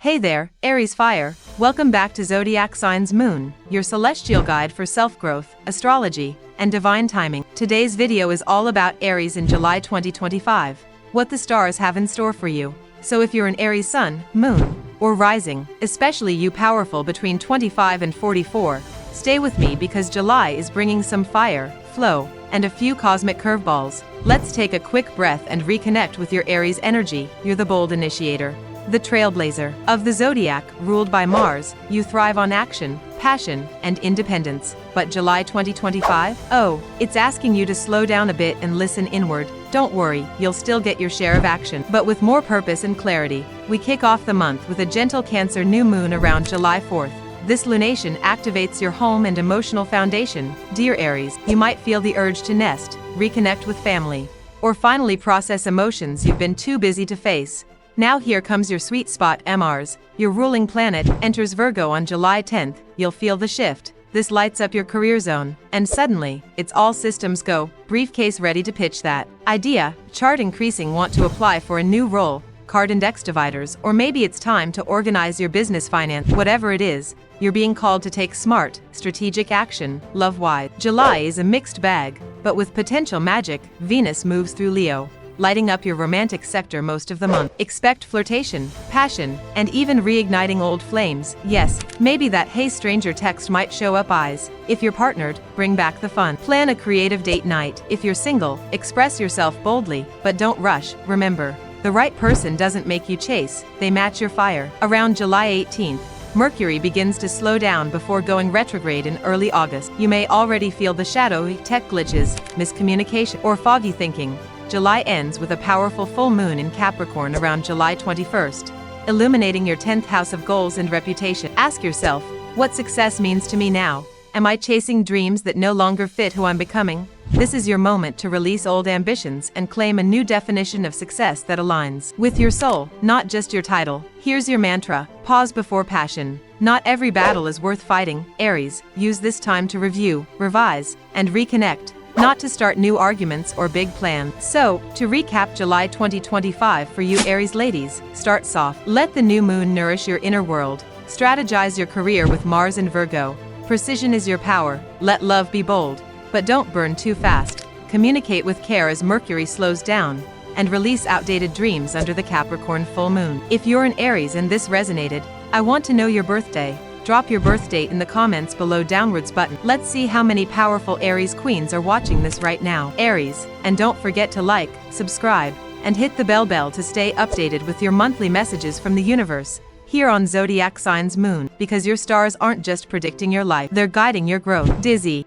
Hey there, Aries Fire. Welcome back to Zodiac Signs Moon, your celestial guide for self-growth, astrology, and divine timing. Today's video is all about Aries in July 2025, what the stars have in store for you. So if you're an Aries sun, moon, or rising, especially you powerful between 25 and 44, stay with me because July is bringing some fire, flow, and a few cosmic curveballs. Let's take a quick breath and reconnect with your Aries energy. You're the bold initiator, the trailblazer of the zodiac, ruled by Mars. You thrive on action, passion, and independence. But July 2025? Oh, it's asking you to slow down a bit and listen inward. Don't worry, you'll still get your share of action, but with more purpose and clarity. We kick off the month with a gentle Cancer new moon around July 4th. This lunation activates your home and emotional foundation. Dear Aries, you might feel the urge to nest, reconnect with family, or finally process emotions you've been too busy to face. Now here comes your sweet spot. Mars, your ruling planet, enters Virgo on July 10th. You'll feel the shift. This lights up your career zone, and suddenly, it's all systems go. Briefcase ready to pitch that idea. Chart increasing, want to apply for a new role, card index dividers, or maybe it's time to organize your business finance. Whatever it is, you're being called to take smart, strategic action. Love-wise, July is a mixed bag, but with potential magic. Venus moves through Leo, lighting up your romantic sector most of the month. Expect flirtation, passion, and even reigniting old flames. Yes, maybe that "hey stranger" text might show up. Eyes. If you're partnered, bring back the fun. Plan a creative date night. If you're single, express yourself boldly, but don't rush. Remember, the right person doesn't make you chase, they match your fire. Around July 18th, Mercury begins to slow down before going retrograde in early August. You may already feel the shadowy tech glitches, miscommunication, or foggy thinking. July ends with a powerful full moon in Capricorn around July 21st, illuminating your 10th house of goals and reputation. Ask yourself, what success means to me now? Am I chasing dreams that no longer fit who I'm becoming? This is your moment to release old ambitions and claim a new definition of success that aligns with your soul, not just your title. Here's your mantra: pause before passion. Not every battle is worth fighting. Aries, use this time to review, revise, and reconnect, not to start new arguments or big plans. So, to recap July 2025 for you Aries ladies, start soft. Let the new moon nourish your inner world. Strategize your career with Mars in Virgo. Precision is your power. Let love be bold, but don't burn too fast. Communicate with care as Mercury slows down, and release outdated dreams under the Capricorn full moon. If you're an Aries and this resonated, I want to know your birthday. Drop your birth date in the comments below. Downwards button. Let's see how many powerful Aries queens are watching this right now. Aries, and don't forget to like, subscribe, and hit the bell to stay updated with your monthly messages from the universe, here on Zodiac Signs Moon, because your stars aren't just predicting your life, they're guiding your growth. Dizzy.